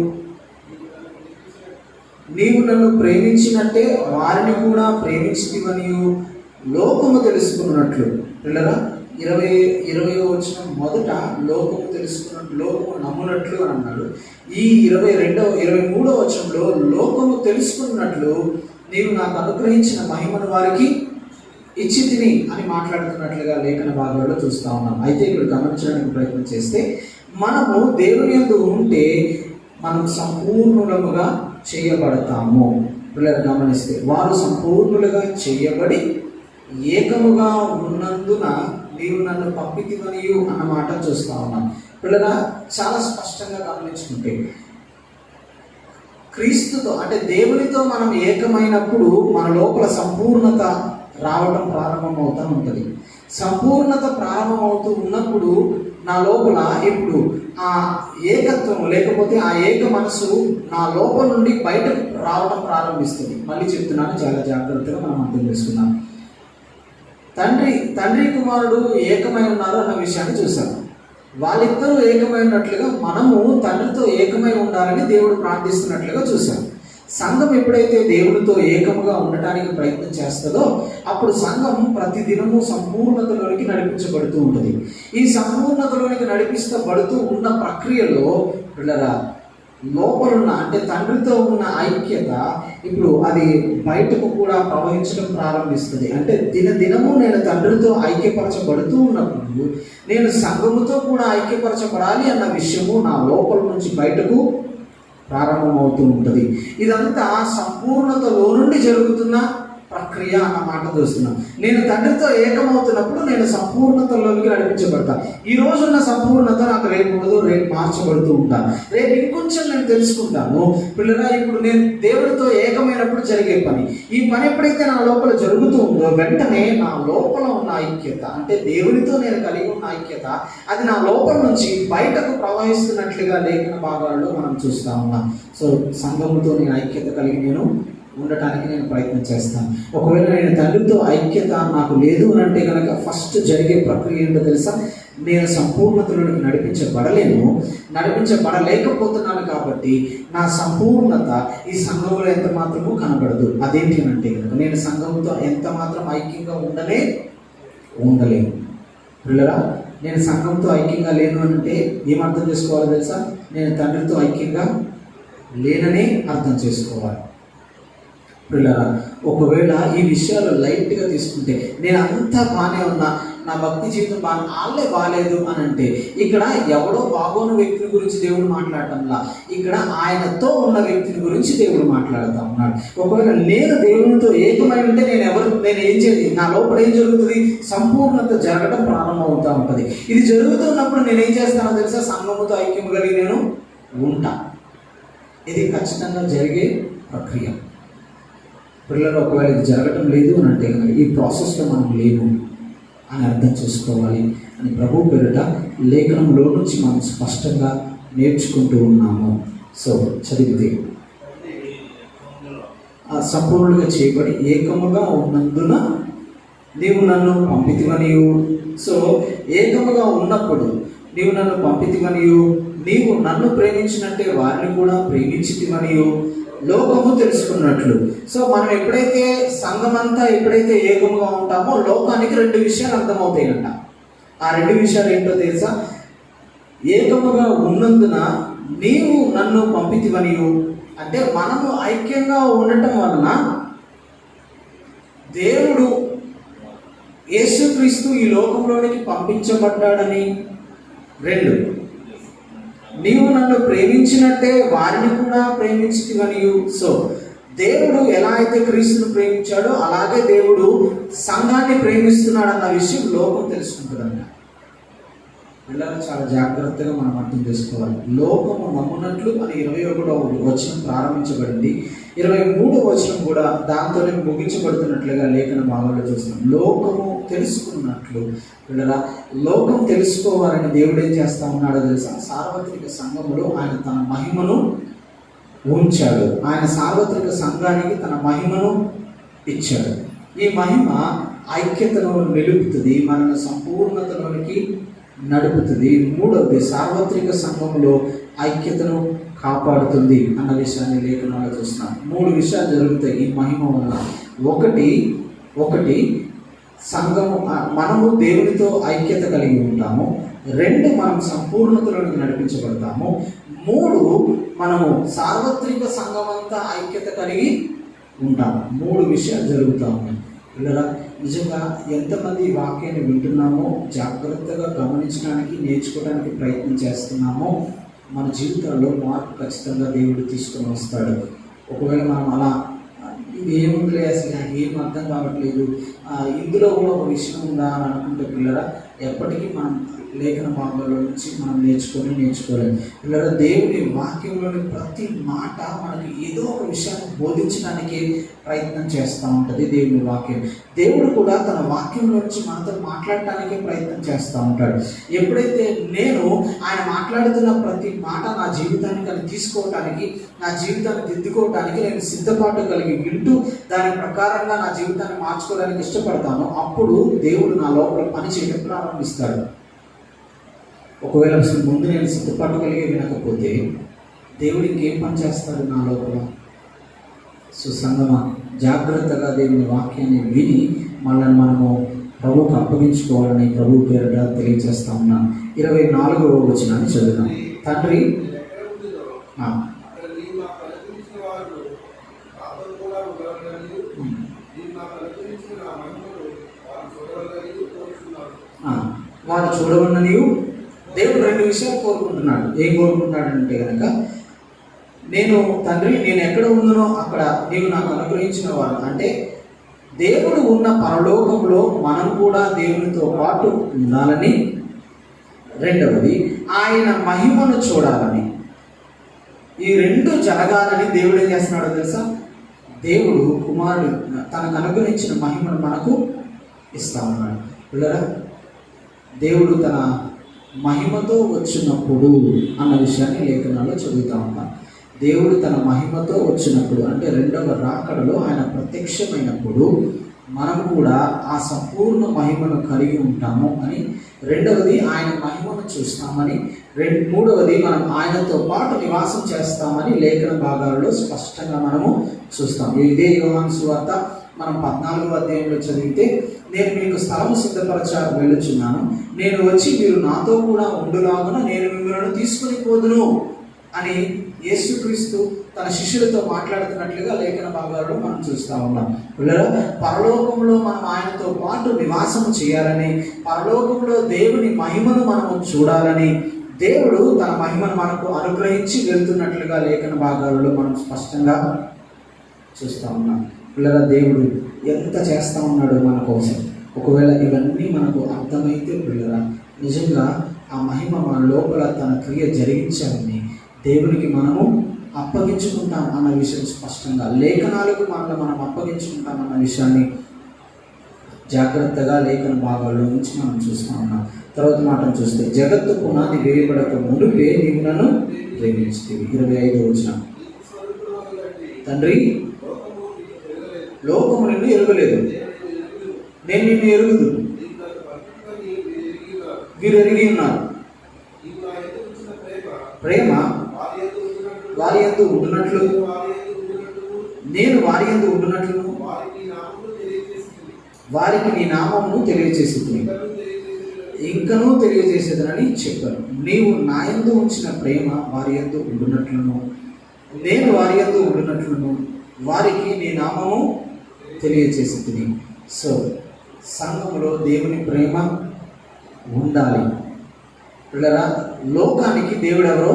నీవు నన్ను ప్రేమించినట్టే వారిని కూడా ప్రేమించితివనియు లోకము తెలుసుకున్నట్లు. పిల్లరా 20వ వచనం మొదట లోకము తెలుసుకున్నట్టు, లోకము నమ్మునట్లు అని అన్నాడు. ఈ 23వ వచనంలో లోకము తెలుసుకున్నట్లు నీవు నాకు అనుగ్రహించిన మహిమను వారికి ఇచ్చి తిని అని మాట్లాడుతున్నట్లుగా లేఖన భాగాల్లో చూస్తూ ఉన్నాం. అయితే ఇప్పుడు గమనించడానికి ప్రయత్నం చేస్తే, మనము దేవుని యందు ఉంటే మనం సంపూర్ణులముగా చేయబడతాము. పిల్లలు గమనిస్తే, వారు సంపూర్ణులుగా చేయబడి ఏకముగా ఉన్నందున నీవు నన్ను పంపితివనియు అన్న మాట చూస్తూ ఉన్నాం. పిల్లల చాలా స్పష్టంగా గమనించుకుంటే, క్రీస్తుతో అంటే దేవునితో మనం ఏకమైనప్పుడు మన లోపల సంపూర్ణత రావడం ప్రారంభమవుతూ ఉంటుంది. సంపూర్ణత ప్రారంభమవుతూ ఉన్నప్పుడు నా లోపల ఇప్పుడు ఆ ఏకత్వం లేకపోతే ఆ ఏక మనసు నా లోపల నుండి బయటకు రావడం ప్రారంభిస్తుంది. మళ్ళీ చెప్తున్నాను, చాలా జాగ్రత్తగా మనం అర్థం చేసుకున్నాం. తండ్రి కుమారుడు ఏకమై ఉన్నారు అన్న విషయాన్ని చూశాము. వాళ్ళిద్దరూ ఏకమై ఉన్నట్లుగా మనము తండ్రితో ఏకమై ఉండాలని దేవుడు ప్రార్థిస్తున్నట్లుగా చూశాము. సంఘం ఎప్పుడైతే దేవునితో ఏకముగా ఉండటానికి ప్రయత్నం చేస్తుందో అప్పుడు సంఘం ప్రతిదినము సంపూర్ణతలోనికి నడిపించబడుతూ ఉంటుంది. ఈ సంపూర్ణతలోనికి నడిపించబడుతూ ఉన్న ప్రక్రియలో పిల్లరా లోపలున్న అంటే తండ్రితో ఉన్న ఐక్యత ఇప్పుడు అది బయటకు కూడా ప్రవహించడం ప్రారంభిస్తుంది. అంటే దినదినము నేను తండ్రితో ఐక్యపరచబడుతూ ఉన్నప్పుడు నేను సంఘముతో కూడా ఐక్యపరచబడాలి అన్న విషయము నా లోపల నుంచి బయటకు ప్రారంభమవుతూ ఉంటుంది. ఇదంతా సంపూర్ణతలో నుండి జరుగుతున్న ప్రక్రియ అన్న మాట చూస్తున్నాం. నేను తండ్రితో ఏకమవుతున్నప్పుడు నేను సంపూర్ణతలోకి నడిపించబడతాను. ఈ రోజున్న సంపూర్ణత నాకు రేపు ఉండదు, రేపు మార్చబడుతూ ఉంటాను. రేపు ఇంకొంచెం నేను తెలుసుకుంటాను. పిల్లరా, ఇప్పుడు నేను దేవుడితో ఏకమైనప్పుడు జరిగే పని, ఈ పని ఎప్పుడైతే నా లోపల జరుగుతూ ఉందో వెంటనే నా లోపల ఉన్న ఐక్యత అంటే దేవునితో నేను కలిగి ఉన్న ఐక్యత అది నా లోపల నుంచి బయటకు ప్రవహిస్తున్నట్లుగా లేఖన భాగాల్లో మనం చూస్తూ ఉన్నాం. సో సంఘముతో నేను ఐక్యత కలిగి నేను ఉండటానికి నేను ప్రయత్నం చేస్తాను. ఒకవేళ నేను తండ్రితో ఐక్యత నాకు లేదు అని అంటే కనుక ఫస్ట్ జరిగే ప్రక్రియ ఏంటో తెలుసా? నేను సంపూర్ణతలోకి నడిపించబడలేకపోతున్నాను. కాబట్టి నా సంపూర్ణత ఈ సంఘంలో ఎంత మాత్రము కనబడదు. అదేంటి అని అంటే కనుక నేను సంఘంతో ఎంత మాత్రం ఐక్యంగా ఉండలేను. పిల్లరా, నేను సంఘంతో ఐక్యంగా లేను అని అంటే ఏమర్థం చేసుకోవాలో తెలుసా? నేను తండ్రితో ఐక్యంగా లేననే అర్థం చేసుకోవాలి. పిల్లరా, ఒకవేళ ఈ విషయాలు లైట్గా తీసుకుంటే నేను అంతా బాగానే ఉన్నా, నా భక్తి జీవితం వాళ్ళే బాగాలేదు అని అంటే ఇక్కడ ఎవడో బాగోని వ్యక్తిని గురించి దేవుడు మాట్లాడటంలా, ఇక్కడ ఆయనతో ఉన్న వ్యక్తిని గురించి దేవుడు మాట్లాడుతూ ఉన్నాడు. ఒకవేళ నేను దేవునితో ఏకమై ఉంటే నేను ఏం చేయాలి? నా లోపల ఏం జరుగుతుంది? సంపూర్ణత జరగడం ప్రారంభమవుతూ ఉంటుంది. ఇది జరుగుతున్నప్పుడు నేను ఏం చేస్తానో తెలుసా? సంఘముతో ఐక్యం కలిగి నేను ఉంటా. ఇది ఖచ్చితంగా జరిగే ప్రక్రియ. పిల్లలు, ఒకవేళ ఇది జరగటం లేదు అని అంటే కనుక ఈ ప్రాసెస్లో మనం లేము అని అర్థం చేసుకోవాలి అని ప్రభు పేరిట లేఖనంలో నుంచి మనం స్పష్టంగా నేర్చుకుంటూ ఉన్నాము. సో చదివితే సంపూర్ణంగా చేయబడి ఏకముగా ఉన్నందున నీవు నన్ను పంపితివనియు. సో ఏకముగా ఉన్నప్పుడు నీవు నన్ను పంపితివనియు, నీవు నన్ను ప్రేమించినట్టే వారిని కూడా ప్రేమించితివనియు లోకము తెలుసుకున్నట్లు. సో మనం ఎప్పుడైతే సంఘమంతా ఎప్పుడైతే ఏకముగా ఉంటామో లోకానికి 2 విషయాలు అర్థమవుతాయంట. ఆ 2 విషయాలు ఏంటో తెలుసా? ఏకముగా ఉన్నందున నీవు నన్ను పంపితివనియు అంటే మనము ఐక్యంగా ఉండటం వలన దేవుడు యేసుక్రీస్తు ఈ లోకంలోనికి పంపించబడ్డాడని. 2, నీవు నన్ను ప్రేమించినట్టే వారిని కూడా ప్రేమించితివనియు. సో దేవుడు ఎలా అయితే క్రీస్తును ప్రేమించాడో అలాగే దేవుడు సంఘాన్ని ప్రేమిస్తున్నాడు అన్న విషయం లోకం తెలుసుకుంటుందంట. పిల్లలు చాలా జాగ్రత్తగా మనం అర్థం చేసుకోవాలి. లోకము నమ్మునట్లు అని 21వ వచనం ప్రారంభించబడింది. 23వ వచనం కూడా దాంతోనే ముగించబడుతున్నట్లుగా లేఖన భాగంలో చూస్తున్నాం. లోకము తెలుసుకున్నట్లు పిల్లల, లోకం తెలుసుకోవాలని దేవుడు ఏం చేస్తా ఉన్నాడో తెలుసా? సార్వత్రిక సంఘములో ఆయన తన మహిమను ఉంచాడు. ఆయన సార్వత్రిక సంఘానికి తన మహిమను ఇచ్చాడు. ఈ మహిమ ఐక్యతను నిలుపుతుంది, మనల్ని సంపూర్ణతలోనికి నడుపుతుంది. మూడవది, సార్వత్రిక సంఘంలో ఐక్యతను కాపాడుతుంది అన్న విషయాన్ని లేఖనాలు చూస్తున్నాం. 3 విషయాలు జరుగుతాయి ఈ మహిమ వల్ల. ఒకటి సంఘము, మనము దేవునితో ఐక్యత కలిగి ఉంటాము. 2, మనం సంపూర్ణతలోనికి నడిపించబడతాము. 3, మనము సార్వత్రిక సంఘమంతా ఐక్యత కలిగి ఉంటాము. 3 విషయాలు జరుగుతూ ఉన్నాయి. పిల్లల, నిజంగా ఎంతమంది వాక్యాన్ని వింటున్నామో, జాగ్రత్తగా గమనించడానికి, నేర్చుకోవడానికి ప్రయత్నం చేస్తున్నామో, మన జీవితాల్లో మార్పు ఖచ్చితంగా దేవుడు తీసుకొని వస్తాడు. ఒకవేళ మనం అలా ఇది ఏముంది అసలు ఏం అర్థం కావట్లేదు, ఇందులో కూడా ఒక విషయం ఉందా అని అనుకుంటే పిల్లల, ఎప్పటికీ మనం లేఖన భాగంలో నుంచి మనం నేర్చుకోలేము. పిల్లల, దేవుని వాక్యంలోని ప్రతి మాట మనకి ఏదో ఒక విషయాన్ని బోధించడానికి ప్రయత్నం చేస్తూ ఉంటుంది దేవుని వాక్యం. దేవుడు కూడా తన వాక్యంలో నుంచి మనతో మాట్లాడటానికే ప్రయత్నం చేస్తూ ఉంటాడు. ఎప్పుడైతే నేను ఆయన మాట్లాడుతున్న ప్రతి మాట నా జీవితాన్ని తీసుకోవటానికి, నా జీవితాన్ని దిద్దుకోవటానికి నేను సిద్ధపాటు కలిగి వింటూ దాని ప్రకారంగా నా జీవితాన్ని మార్చుకోవడానికి ఇష్టపడతాను, అప్పుడు దేవుడు నా లోపల పని చేయడం ప్రారంభిస్తాడు. ఒకవేళ ముందు నేను సిద్ధపాటు కలిగి వినకపోతే దేవుడు ఇంకేం పని చేస్తాడు నా లోపల? సో సంగమా, జాగ్రత్తగా దేవుని వాక్యాన్ని విని మనము ప్రభువుకు అప్పగించుకోవాలని ప్రభు పేరిట తెలియజేస్తా ఉన్నాను. 24వ వచనాన్ని చదువుదాం. తండ్రి, వారు చూడవలనని దేవుడు 2 విషయాలు కోరుకుంటున్నాడు. ఏం కోరుకుంటున్నాడంటే కనుక, తండ్రి నేను ఎక్కడ ఉందనో అక్కడ నీవు నాకు అనుగ్రహించిన వారు, అంటే దేవుడు ఉన్న పరలోకంలో మనం కూడా దేవునితో పాటు ఉండాలని. 2వది, ఆయన మహిమను చూడాలని. ఈ 2 జరగాలని దేవుడు ఏం చేస్తున్నాడో తెలుసా? దేవుడు కుమారుడు తనకు అనుగ్రహించిన మహిమను మనకు ఇస్తా ఉన్నాడు. పిల్లరా, దేవుడు తన మహిమతో వచ్చినప్పుడు అన్న విషయాన్ని లేఖనాల్లో చదువుతా ఉన్నాం. దేవుడు తన మహిమతో వచ్చినప్పుడు అంటే 2వ రాకడలో ఆయన ప్రత్యక్షమైనప్పుడు మనం కూడా ఆ సంపూర్ణ మహిమను కలిగి ఉంటాము అని. 2వది, ఆయన మహిమను చూస్తామని. 3వది, మనం ఆయనతో పాటు నివాసం చేస్తామని లేఖన భాగాలలో స్పష్టంగా మనము చూస్తాం. ఇదే యోహాను సువార్త మనం 14వ అధ్యాయంలో చదివితే, నేను మీకు స్థలము సిద్ధపరచాలని వెళ్ళుచున్నాను, నేను వచ్చి మీరు నాతో కూడా ఉండులాగున నేను మిమ్మల్ని తీసుకుని పోదును అని యేసుక్రీస్తు తన శిష్యులతో మాట్లాడుతున్నట్లుగా లేఖన భాగాల్లో మనం చూస్తూ ఉన్నాం. పిల్లలు, పరలోకంలో మనం ఆయనతో పాటు నివాసము చేయాలని, పరలోకంలో దేవుని మహిమను మనము చూడాలని దేవుడు తన మహిమను మనకు అనుగ్రహించి వెళ్తున్నట్లుగా లేఖన భాగాలలో మనం స్పష్టంగా చూస్తూ ఉన్నాం. పిల్లల, దేవుడు ఎంత చేస్తూ ఉన్నాడో మన కోసం. ఒకవేళ ఇవన్నీ మనకు అర్థమైతే పిల్లల, నిజంగా ఆ మహిమ మన లోపల తన క్రియ జరిగించాలని దేవునికి మనము అప్పగించుకుంటాం అన్న విషయం స్పష్టంగా లేఖనాలకు మనం అప్పగించుకుంటాం అన్న విషయాన్ని జాగ్రత్తగా లేఖన భాగాల్లో నుంచి మనం చూస్తూ ఉన్నాం. తర్వాత మాటను చూస్తే, జగత్తు పునాది వేయబడక మునుపే నీవు నన్ను ప్రేమించితివి. 25వ వచనం. తండ్రి, లోకము నిన్ను ఎరుగలేదు, నేను నిన్ను ఎరుగుదు, వీరు ఎరిగి ఉన్నారు. ప్రేమ వారి యందు ఉండునట్లు నేను వారి యందు ఉండునట్లు వారికి నీ నామమును తెలియజేసేది, ఇంకనూ తెలియజేసేదనని చెప్పాను. నీవు నా యందు ఉంచిన ప్రేమ వారి యందు ఉండునట్లును నేను వారి యందు ఉండునట్లును వారికి నీ నామము తెలియజేసేది. సో సంఘములో దేవుని ప్రేమ ఉండాలి. పిల్లరా, లోకానికి దేవుడు ఎవరో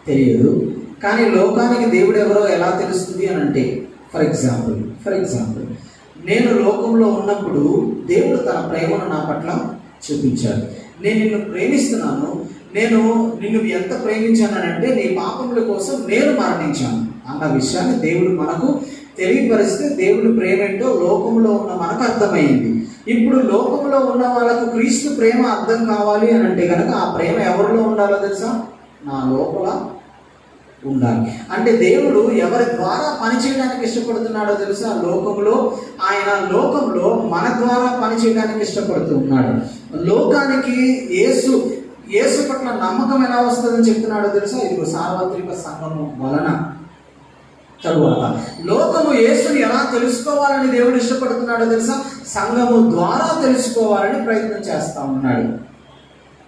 తెలియదు, కానీ లోకానికి దేవుడు ఎవరో ఎలా తెలుస్తుంది అని అంటే, ఫర్ ఎగ్జాంపుల్ నేను లోకంలో ఉన్నప్పుడు దేవుడు తన ప్రేమను నా పట్ల చూపించాడు. నేను నిన్ను ప్రేమిస్తున్నాను, నేను నిన్ను ఎంత ప్రేమించానంటే నీ పాపముల కోసం నేను మరణించాను అన్న విషయాన్ని దేవుడు మనకు తెలియపరిస్తే దేవుడి ప్రేమ ఏంటో లోకంలో ఉన్న మనకు అర్థమైంది. ఇప్పుడు లోకంలో ఉన్న వాళ్ళకు క్రీస్తు ప్రేమ అర్థం కావాలి అని అంటే కనుక ఆ ప్రేమ ఎవరిలో ఉండాలో తెలుసా? నా లోపల ఉండాలి. అంటే దేవుడు ఎవరి ద్వారా పనిచేయడానికి ఇష్టపడుతున్నాడో తెలుసా? ఆయన లోకంలో మన ద్వారా పనిచేయడానికి ఇష్టపడుతూ ఉన్నాడు. లోకానికి యేసు పట్ల నమ్మకం ఎలా వస్తుందని చెప్తున్నాడో తెలుసా? ఇది సార్వత్రిక సంఘము వలన. తరువాత లోకము యేసుని ఎలా తెలుసుకోవాలని దేవుడు ఇష్టపడుతున్నాడో తెలుసా? సంఘము ద్వారా తెలుసుకోవాలని ప్రయత్నం చేస్తూ ఉన్నాడు.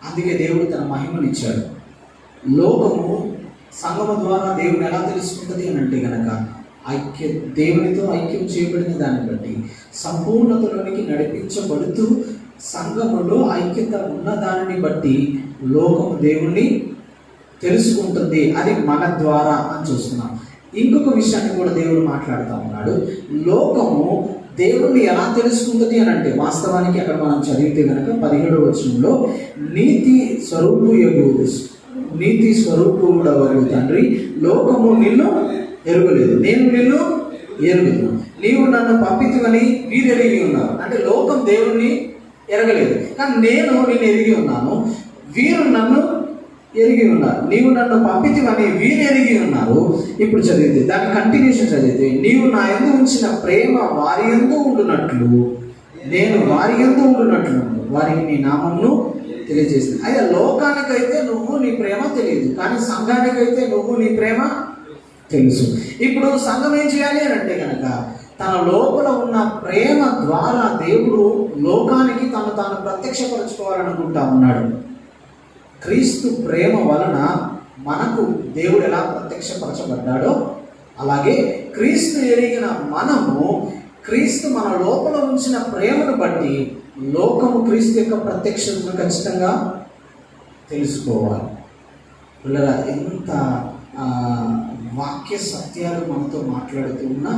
అందుకే దేవుడు తన మహిమనిచ్చాడు. లోకము సంఘము ద్వారా దేవుని ఎలా తెలుసుకుంటుంది అని అంటే కనుక దేవునితో ఐక్యం చేయబడిన దాన్ని బట్టి సంపూర్ణతలోనికి నడిపించబడుతూ సంఘములో ఐక్యత ఉన్న దానిని బట్టి లోకము దేవుణ్ణి తెలుసుకుంటుంది. అది మన ద్వారా అని చూస్తున్నాం. ఇంకొక విషయాన్ని కూడా దేవుడు మాట్లాడుతూ ఉన్నాడు. లోకము దేవుణ్ణి ఎలా తెలుసుకుంటుంది అని అంటే వాస్తవానికి అక్కడ మనం చదివితే కనుక 17వ వచనంలో నీతి స్వరూపుడవగు తండ్రి, లోకము నిన్ను ఎరుగలేదు, నేను నిన్ను ఎరుగుతున్నాను, నీవు నన్ను పంపితువని వీరు ఎరిగి ఉన్నారు. అంటే లోకం దేవుణ్ణి ఎరగలేదు, కానీ నేను నిన్ను ఎరిగి ఉన్నాను, వీరు నన్ను ఎరిగి ఉన్నారు. నీవు నన్ను పంపితివని వీరు ఎరిగి ఉన్నారు. ఇప్పుడు చదివితే దాని కంటిన్యూషన్ చదివితే, నీవు నా యందు ఉంచిన ప్రేమ వారి యందు ఉండునట్లు నేను వారి యందు ఉండునట్లు వారికి నీ నామమును తెలియజేసింది. అయితే లోకానికైతే నువ్వు నీ ప్రేమ తెలియదు, కానీ సంఘానికైతే నువ్వు నీ ప్రేమ తెలుసు. ఇప్పుడు సంఘం ఏం చేయాలి అని అంటే కనుక తన లోపల ఉన్న ప్రేమ ద్వారా దేవుడు లోకానికి తాను ప్రత్యక్షపరచుకోవాలనుకుంటా ఉన్నాడు. క్రీస్తు ప్రేమ వలన మనకు దేవుడు ఎలా ప్రత్యక్షపరచబడ్డాడో అలాగే క్రీస్తు ఎరిగిన మనము క్రీస్తు మన లోపల ఉంచిన ప్రేమను బట్టి లోకము క్రీస్తు యొక్క ప్రత్యక్షతను ఖచ్చితంగా తెలుసుకోవాలి. పిల్లరా, ఎంత వాక్య సత్యాలు మనతో మాట్లాడుతూ ఉన్నా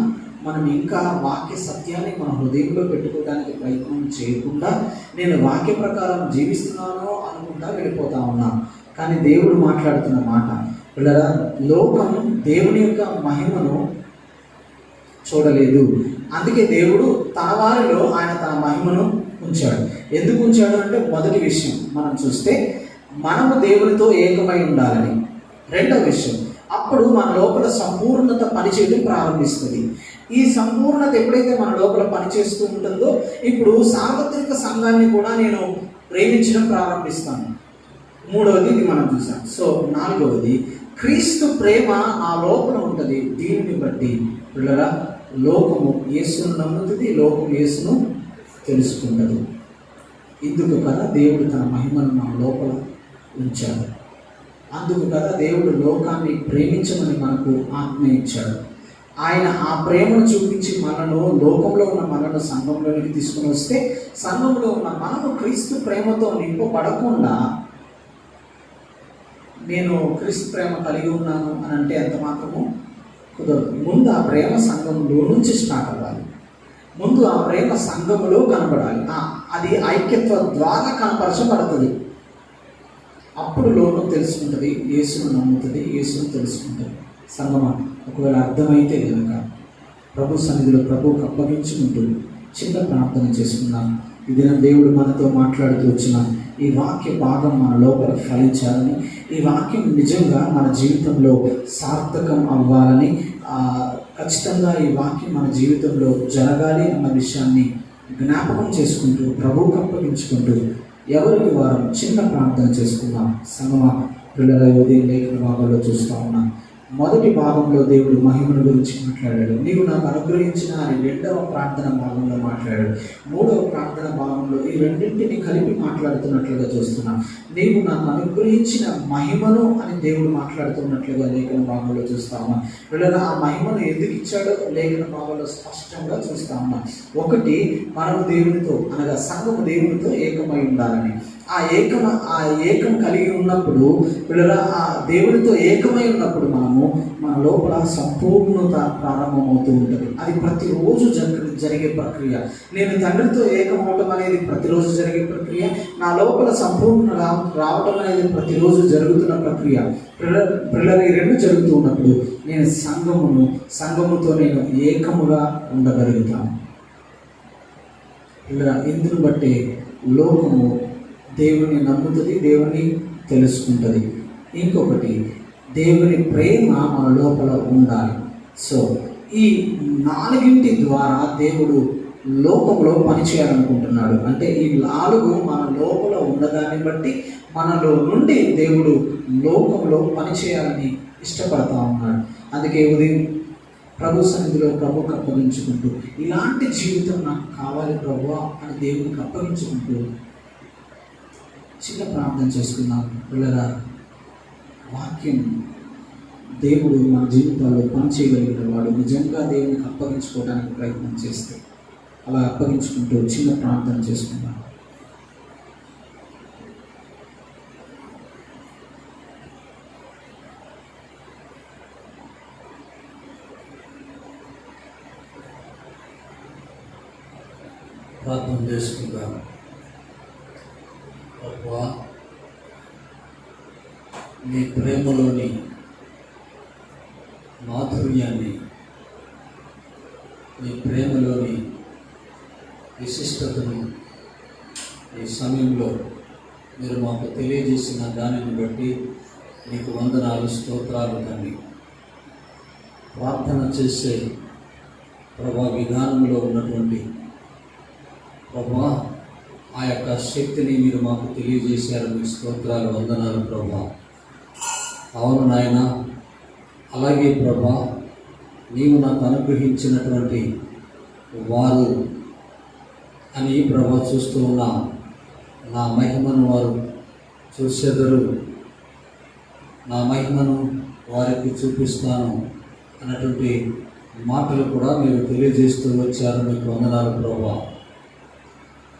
మనం ఇంకా వాక్య సత్యాన్ని మన హృదయంలో పెట్టుకోవడానికి ప్రయత్నం చేయకుండా నేను వాక్య ప్రకారం జీవిస్తున్నాను అనుకుంటా వెళ్ళిపోతా ఉన్నాను. కానీ దేవుడు మాట్లాడుతున్న మాట, పిల్లరా, లోకం దేవుని యొక్క మహిమను చూడలేదు. అందుకే దేవుడు తన వారిలో ఆయన తన మహిమను ఉంచాడు. ఎందుకు ఉంచాడు అంటే మొదటి విషయం మనం చూస్తే మనము దేవునితో ఏకమై ఉండాలని. రెండవ విషయం, అప్పుడు మన లోపల సంపూర్ణత పనిచేయడం ప్రారంభిస్తుంది. ఈ సంపూర్ణత ఎప్పుడైతే మన లోపల పనిచేస్తూ ఉంటుందో ఇప్పుడు సార్వత్రిక సంఘాన్ని కూడా నేను ప్రేమించడం ప్రారంభిస్తాను. మూడవది ఇది మనం చూసాం. సో నాలుగవది, క్రీస్తు ప్రేమ నా లోపల ఉంటుంది. దీనిని బట్టి పిల్లరా లోకము యేసును నమ్ముతుంది, లోకం యేసును తెలుసుకుంటుంది. ఇందుకు కదా దేవుడు తన మహిమను మన లోపల ఉంచాడు. అందుకు కదా దేవుడు లోకాన్ని ప్రేమించమని మనకు ఆజ్ఞ ఇచ్చాడు. ఆయన ఆ ప్రేమను చూపించి మనను లోకంలో ఉన్న మనను సంఘంలోనికి తీసుకుని వస్తే సంఘంలో ఉన్న మనము క్రీస్తు ప్రేమతో నింపబడకుండా నేను క్రీస్తు ప్రేమ కలిగి ఉన్నాను అని అంటే ఎంత మాత్రము కుదరదు. ముందు ఆ ప్రేమ సంఘంలో నుంచి స్టార్ట్ అవ్వాలి. ముందు ఆ ప్రేమ సంఘములో కనపడాలి. అది ఐక్యత్వ ద్వారా కనపరచబడుతుంది. అప్పుడు లోకం తెలుసుకుంటుంది, యేసును నమ్ముతుంది, యేసును తెలుసుకుంటుంది. సంగమా, ఒకవేళ అర్థమైతే కనుక ప్రభు సన్నిధిలో ప్రభువుకు అప్పగించుకుంటూ చిన్న ప్రార్థన చేసుకున్నాం. ఈ దినం దేవుడు మనతో మాట్లాడుతూ వచ్చిన ఈ వాక్య భాగం మన లోపల ఫలించాలని, ఈ వాక్యం నిజంగా మన జీవితంలో సార్థకం అవ్వాలని, ఖచ్చితంగా ఈ వాక్యం మన జీవితంలో జరగాలి అన్న విషయాన్ని జ్ఞాపకం చేసుకుంటూ ప్రభువుకు అప్పగించుకుంటూ ఎవరికి వారు చిన్న ప్రార్థన చేసుకున్నాం. సంగమ పిల్లల ఉదయం లేఖన భాగంలో చూస్తూ ఉన్నాం. మొదటి భాగంలో దేవుడు మహిమను గురించి మాట్లాడాడు. నీవు నాకు అనుగ్రహించిన అని రెండవ ప్రార్థన భాగంలో మాట్లాడాడు. మూడవ ప్రార్థన భాగంలో ఈ రెండింటిని కలిపి మాట్లాడుతున్నట్లుగా చూస్తున్నాం. నీవు నాకు అనుగ్రహించిన మహిమను అని దేవుడు మాట్లాడుతున్నట్లుగా లేఖన భాగంలో చూస్తా ఉన్నాం. వీళ్ళ ఆ మహిమను ఎందుకు ఇచ్చాడో లేఖన భాగంలో స్పష్టంగా చూస్తా ఉన్నాం. ఒకటి, మనము దేవునితో అనగా సంఘము దేవునితో ఏకమై ఉండాలని. ఆ ఏకం కలిగి ఉన్నప్పుడు పిల్లల ఆ దేవునితో ఏకమై ఉన్నప్పుడు మన లోపల సంపూర్ణత ప్రారంభమవుతూ ఉంటుంది. అది ప్రతిరోజు జరిగే ప్రక్రియ. నేను తండ్రితో ఏకమవటం అనేది ప్రతిరోజు జరిగే ప్రక్రియ. నా లోపల సంపూర్ణ రావటం అనేది ప్రతిరోజు జరుగుతున్న ప్రక్రియ. పిల్లలు ఈ రెండు జరుగుతూ ఉన్నప్పుడు నేను సంఘముతో నేను ఏకముగా ఉండగలుగుతాను. ఇలా ఇందును బట్టి లోకము దేవుని నమ్ముతుంది, దేవుని తెలుసుకుంటుంది. ఇంకొకటి, దేవుని ప్రేమ మన లోపల ఉండాలి. సో ఈ 4 ద్వారా దేవుడు లోకంలో పనిచేయాలనుకుంటున్నాడు. అంటే ఈ 4 మన లోపల ఉన్నదాన్ని బట్టి మనలో నుండి దేవుడు లోకంలో పనిచేయాలని ఇష్టపడతా ఉన్నాడు. అందుకే ఉదయం ప్రభు సన్నిధిలో ప్రభుకి అప్పగించుకుంటూ ఇలాంటి జీవితం నాకు కావాలి ప్రభువా అని దేవునికి అప్పగించుకుంటూ చిన్న ప్రార్థన చేసుకున్నాం. పిల్లరా, వాక్యం దేవుడు మన జీవితాల్లో పనిచేయగలిగిన వాడు. నిజంగా దేవునికి అప్పగించుకోవడానికి ప్రయత్నం చేస్తే అలా అప్పగించుకుంటూ చిన్న ప్రార్థన చేసుకున్నాం. ప్రార్థన చేసుకుందాం. ప్రభువా, నీ ప్రేమలోని మాధుర్యాన్ని, నీ ప్రేమలోని విశిష్టతను ఈ సమయంలో మీరు మాకు తెలియజేసిన దానిని బట్టి నీకు వందనాలు, స్తోత్రాలు తండ్రి. ప్రార్థన చేసే ప్రభా విధానంలో ఉన్నటువంటి ప్రభా ఆ యొక్క శక్తిని మీరు మాకు తెలియజేశారు. మీ స్తోత్రాలు, వందనాలు ప్రభా. అవును నాయన, అలాగే ప్రభా నీవు నాకు అనుగ్రహించినటువంటి వారు అని ప్రభా చూస్తూ ఉన్నా నా మహిమను వారు చూసేదరు, నా మహిమను వారికి చూపిస్తాను అన్నటువంటి మాటలు కూడా మీరు తెలియజేస్తూ వచ్చారు. మీకు వందనాలు ప్రభా.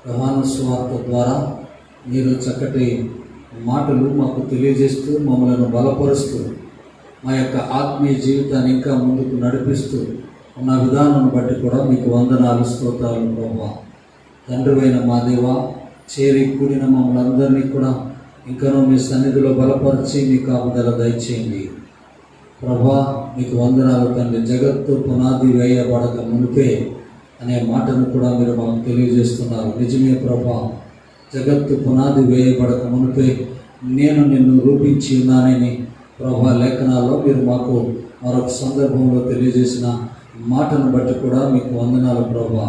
యోహాను సువార్త ద్వారా మీరు చక్కటి మాటలు మాకు తెలియజేస్తూ మమ్మల్ని బలపరుస్తూ మా యొక్క ఆత్మీయ జీవితాన్ని ఇంకా ముందుకు నడిపిస్తూ ఉన్న విధానాన్ని బట్టి కూడా మీకు వందనాలు, స్తోత్రాలు ప్రభా. తండ్రివైన మా దేవ, చేరి కూడిన మమ్మల్ని అందరినీ కూడా ఇంకనూ మీ సన్నిధిలో బలపరిచి మీ కాపుదల దయచేయండి ప్రభా. మీకు వందనాలు తండ్రి. జగత్తు పునాది వేయబడక మునిపే అనే మాటను కూడా మీరు మాకు తెలియజేస్తున్నారు. నిజమే ప్రభా, జగత్తు పునాది వేయబడక మునిపే నేను నిన్ను రూపించి ఉన్నానని ప్రభా లేఖనాల్లో మీరు మాకు మరొక సందర్భంలో తెలియజేసిన మాటను బట్టి కూడా మీకు వందనాలు ప్రభా.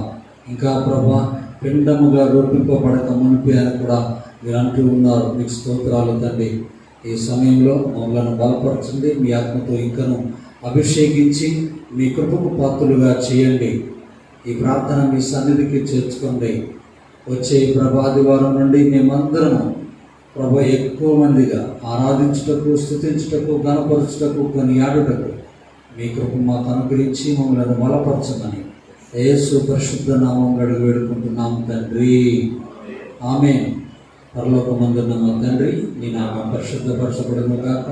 ఇంకా ప్రభా, పిండముగా రూపింపబడక మునిపే అని కూడా మీరు అంటూ ఉన్నారు. మీకు స్తోత్రాలు తండ్రి. ఈ సమయంలో మమ్మల్ని బలపరచండి, మీ ఆత్మతో ఇంకను అభిషేకించి మీ కృపకు పాత్రులుగా చేయండి. ఈ ప్రార్థన మీ సన్నిధికి చేర్చుకోండి. వచ్చే ప్రభాదివారం నుండి మేమందరము ప్రభు ఎక్కువ మందిగా ఆరాధించుటకు, స్తుతించుటకు, గణపరచుటకు, కొనియాడుటకు మీ కృప మాకు అనుగ్రహించి మమ్మల్ని బలపరచమని యేసు పరిశుద్ధ నామం అడిగి వేడుకుంటున్నాము తండ్రి. ఆమేన్. పరలోకమందున్న మా తండ్రి, నీ నామం పరిశుద్ధపరచబడును గాక,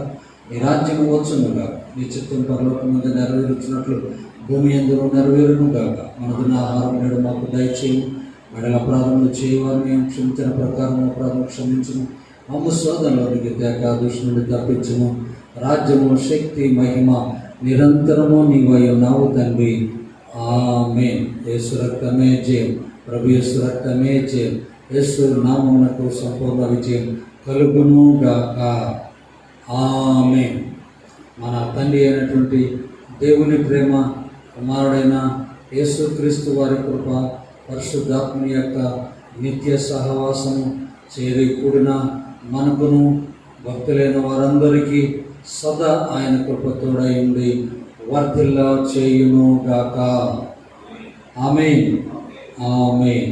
నీ రాజ్యము వచ్చును గాక, నీ చిత్తం పరలోకమందు నెరవేర్చినట్లు భూమి యందును నెరవేరును గాక. మనకున్న ఆహారం నేడు మాకు దయచేయము, మెడల అపరాధములు చేయవారిని మేము క్షమించిన ప్రకారం అపరాధం క్షమించును, మమ్ము శోధనలోనికి తేక దుష్టుని తప్పించును. రాజ్యము, శక్తి, మహిమ నిరంతరము నీవై ఉన్నావు తండ్రి. ఆమేన్. యేసు రక్తమే జయం, ప్రభు యేసు రక్తమే జయం. యేసు నామమునకు సంపూర్ణ విజయం కలుగును గాక. ఆమేన్. మన తండ్రి అయినటువంటి దేవుని ప్రేమ, కుమారుడైన యేసుక్రీస్తు వారి కృప, పరిశుద్ధాత్మ యొక్క నిత్య సహవాసము చేరి కూడిన మనకును భక్తులైన వారందరికీ సదా ఆయన కృపతోడై ఉండి వర్ధిల్ల చేయును గాక. ఆమేన్. ఆమేన్.